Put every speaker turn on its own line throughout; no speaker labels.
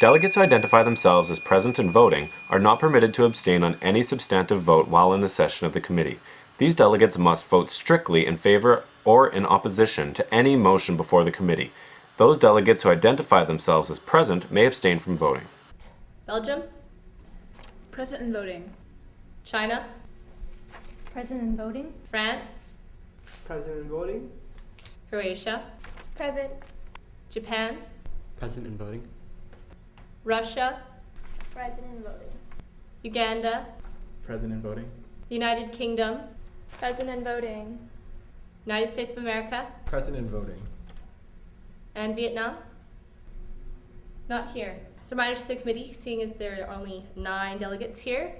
Delegates who identify themselves as present and voting are not permitted to abstain on any substantive vote while in the session of the committee. These delegates must vote strictly in favor or in opposition to any motion before the committee. Those delegates who identify themselves as present may abstain from voting.
Belgium?
Present and voting.
China?
Present and voting.
France?
Present and voting.
Croatia?
Present.
Japan?
Present and voting.
Russia?
Present and voting.
Uganda?
Present and voting.
The United Kingdom?
Present and voting.
United States of America?
Present and voting.
And Vietnam? Not here. As a reminder to the committee, seeing as there are only 9 delegates here,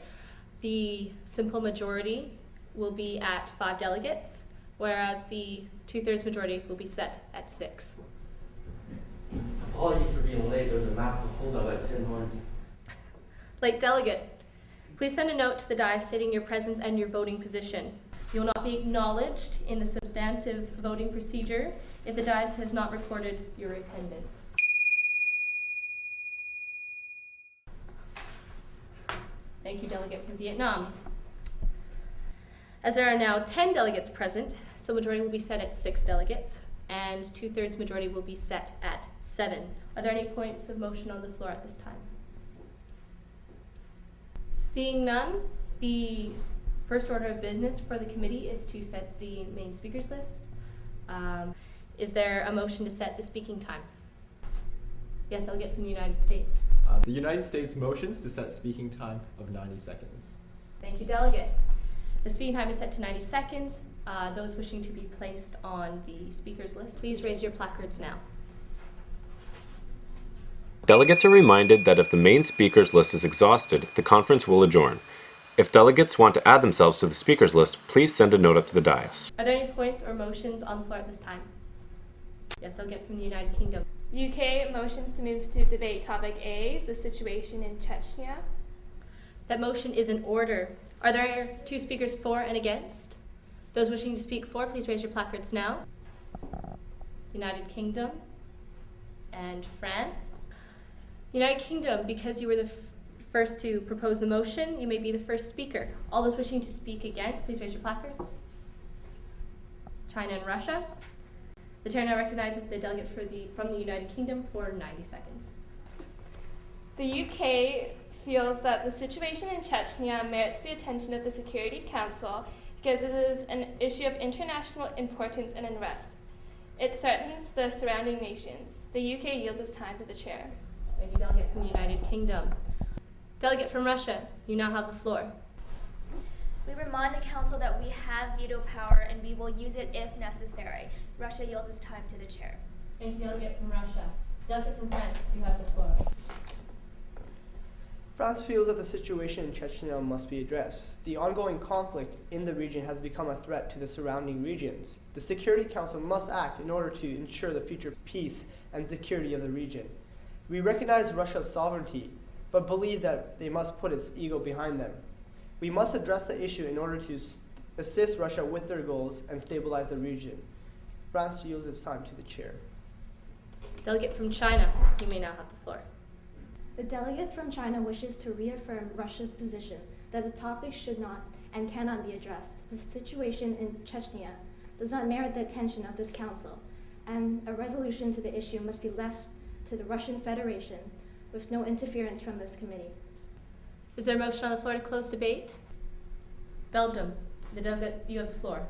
the simple majority will be at 5 delegates, whereas the 2/3 majority will be set at 6.
Apologies for being late. There was a massive holdup at Tim Hortons.
Late delegate, please send a note to the dais stating your presence and your voting position. You will not be acknowledged in the substantive voting procedure if the dais has not recorded your attendance. Thank you, delegate from Vietnam. As there are now 10 delegates present, so majority will be set at 6 delegates, and 2/3 majority will be set at 7. Are there any points of motion on the floor at this time? Seeing none, the first order of business for the committee is to set the main speakers list. Is there a motion to set the speaking time? Yes, delegate from the United States.
The United States motions to set speaking time of 90 seconds.
Thank you, delegate. The speaking time is set to 90 seconds. Those wishing to be placed on the speakers list, please raise your placards now.
Delegates are reminded that if the main speakers list is exhausted, the conference will adjourn. If delegates want to add themselves to the speakers list, please send a note up to the dais.
Are there any points or motions on the floor at this time? Yes, delegate from the United Kingdom.
UK motions to move to debate topic A, the situation in Chechnya.
That motion is in order. Are there 2 speakers for and against? Those wishing to speak for, please raise your placards now. United Kingdom and France. United Kingdom, because you were the first to propose the motion, you may be the first speaker. All those wishing to speak against, please raise your placards. China and Russia. The chair now recognizes the delegate from the United Kingdom for 90 seconds.
The UK feels that the situation in Chechnya merits the attention of the Security Council because it is an issue of international importance and unrest. It threatens the surrounding nations. The UK yields its time to the chair.
Thank you, delegate from the United Kingdom. Delegate from Russia, you now have the floor.
We remind the Council that we have veto power and we will use it if necessary. Russia yields its time to the chair.
Thank you, delegate from Russia. Delegate from France, you have the floor.
France feels that the situation in Chechnya must be addressed. The ongoing conflict in the region has become a threat to the surrounding regions. The Security Council must act in order to ensure the future peace and security of the region. We recognize Russia's sovereignty, but believe that they must put its ego behind them. We must address the issue in order to assist Russia with their goals and stabilize the region. France yields its time to the chair.
Delegate from China, you may now have the floor.
The delegate from China wishes to reaffirm Russia's position that the topic should not and cannot be addressed. The situation in Chechnya does not merit the attention of this council, and a resolution to the issue must be left to the Russian Federation with no interference from this committee.
Is there a motion on the floor to close debate? Belgium, the delegate, you have the floor.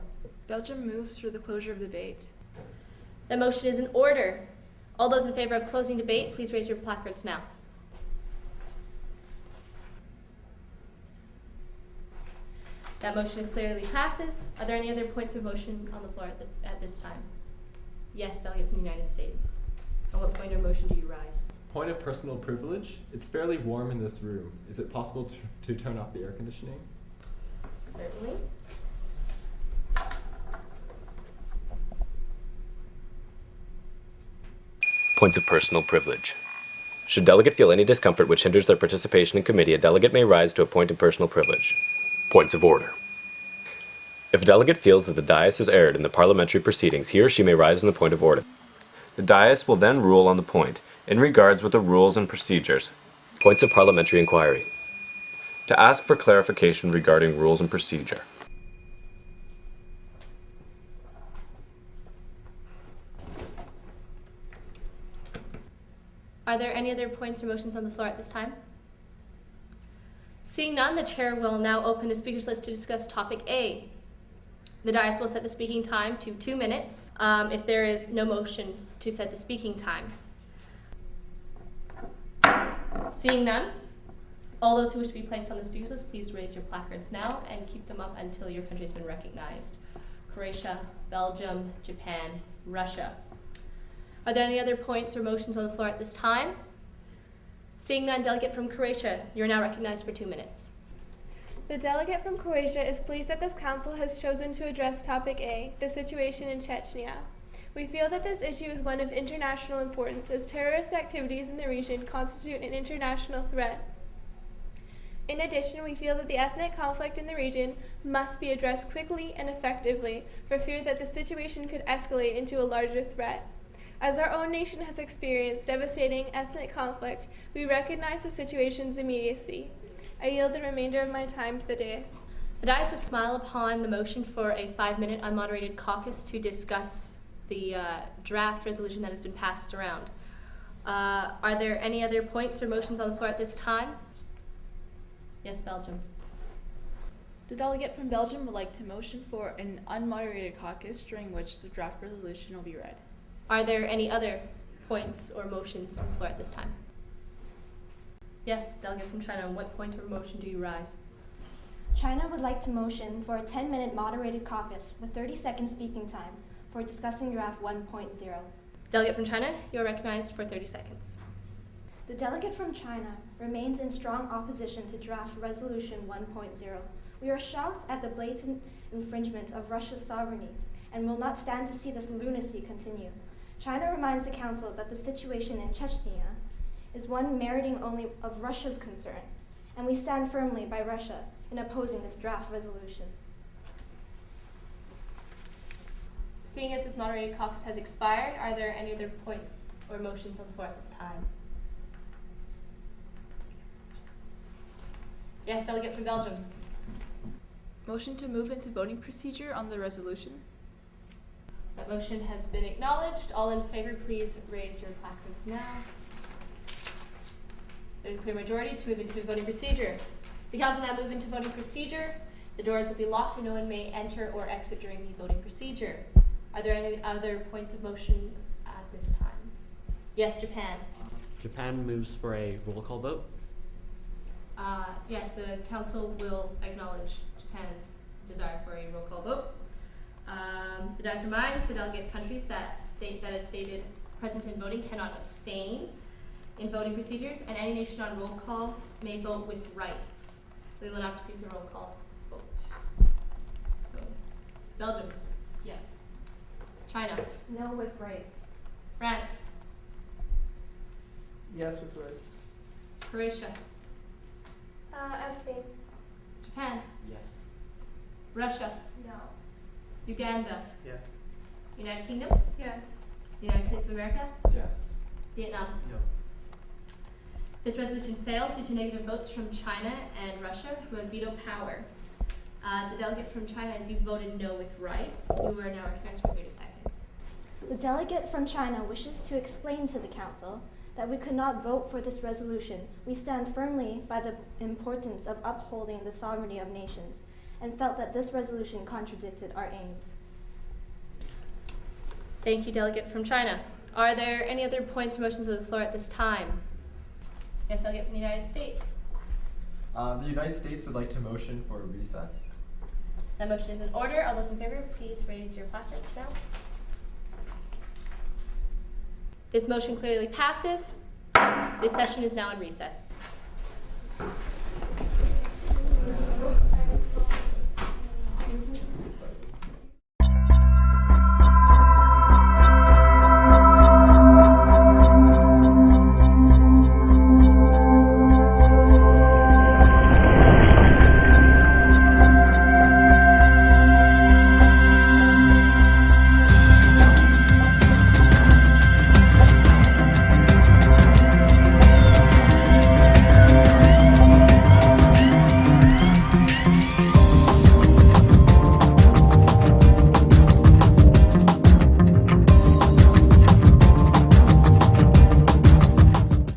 Belgium moves for the closure of debate.
That motion is in order. All those in favor of closing debate, please raise your placards now. That motion is clearly passes. Are there any other points of motion on the floor at this time? Yes, delegate from the United States. On what point or motion do you rise?
Point of personal privilege. It's fairly warm in this room. Is it possible to turn off the air conditioning?
Certainly.
Points of personal privilege. Should delegate feel any discomfort which hinders their participation in committee, a delegate may rise to a point of personal privilege. Points of order. If a delegate feels that the dais has erred in the parliamentary proceedings, he or she may rise in the point of order. The dais will then rule on the point. in regards with the rules and procedures. Points of parliamentary inquiry. To ask for clarification regarding rules and procedure.
Are there any other points or motions on the floor at this time? Seeing none, the chair will now open the speakers list to discuss topic A. The dais will set the speaking time to 2 minutes if there is no motion to set the speaking time. Seeing none, all those who wish to be placed on the speakers list, please raise your placards now and keep them up until your country has been recognized. Croatia, Belgium, Japan, Russia. Are there any other points or motions on the floor at this time? Seeing none, delegate from Croatia, you're now recognized for 2 minutes.
The delegate from Croatia is pleased that this council has chosen to address topic A, the situation in Chechnya. We feel that this issue is one of international importance as terrorist activities in the region constitute an international threat. In addition, we feel that the ethnic conflict in the region must be addressed quickly and effectively for fear that the situation could escalate into a larger threat. As our own nation has experienced devastating ethnic conflict, we recognize the situation's immediacy. I yield the remainder of my time to the dais.
The dais would smile upon the motion for a 5-minute unmoderated caucus to discuss the draft resolution that has been passed around. Are there any other points or motions on the floor at this time? Yes, Belgium.
The delegate from Belgium would like to motion for an unmoderated caucus during which the draft resolution will be read.
Are there any other points or motions on the floor at this time? Yes, delegate from China, on what point or motion do you rise?
China would like to motion for a 10-minute moderated caucus with 30-second speaking time for discussing draft 1.0.
Delegate from China, you're recognized for 30 seconds.
The delegate from China remains in strong opposition to draft resolution 1.0. We are shocked at the blatant infringement of Russia's sovereignty and will not stand to see this lunacy continue. China reminds the Council that the situation in Chechnya is one meriting only of Russia's concern, and we stand firmly by Russia in opposing this draft resolution.
Seeing as this moderated caucus has expired, are there any other points or motions on the floor at this time? Yes, delegate from Belgium.
Motion to move into voting procedure on the resolution.
That motion has been acknowledged. All in favor, please raise your placards now. There's a clear majority to move into voting procedure. The Council now move into voting procedure. The doors will be locked and no one may enter or exit during the voting procedure. Are there any other points of motion at this time? Yes, Japan.
Japan moves for a roll call vote.
Yes, the Council will acknowledge Japan's desire for a roll call vote. The dais reminds the delegate countries that is stated present in voting cannot abstain in voting procedures, and any nation on roll call may vote with rights. We will now proceed to roll call vote. So, Belgium, yes. China,
No with rights.
France,
Yes with rights.
Croatia,
Abstain.
Japan,
Yes.
Russia,
No.
Uganda,
Yes.
United Kingdom,
Yes.
United States of America,
Yes.
Vietnam.
No.
This resolution fails due to negative votes from China and Russia, who have veto power. The delegate from China, as you voted no with rights, you are now recognized for 30 seconds.
The delegate from China wishes to explain to the Council that we could not vote for this resolution. We stand firmly by the importance of upholding the sovereignty of nations and felt that this resolution contradicted our aims.
Thank you, delegate from China. Are there any other points or motions on the floor at this time? Yes, delegate from the United States.
The United States would like to motion for recess.
That motion is in order. All those in favor, please raise your placards now. This motion clearly passes. This session is now in recess.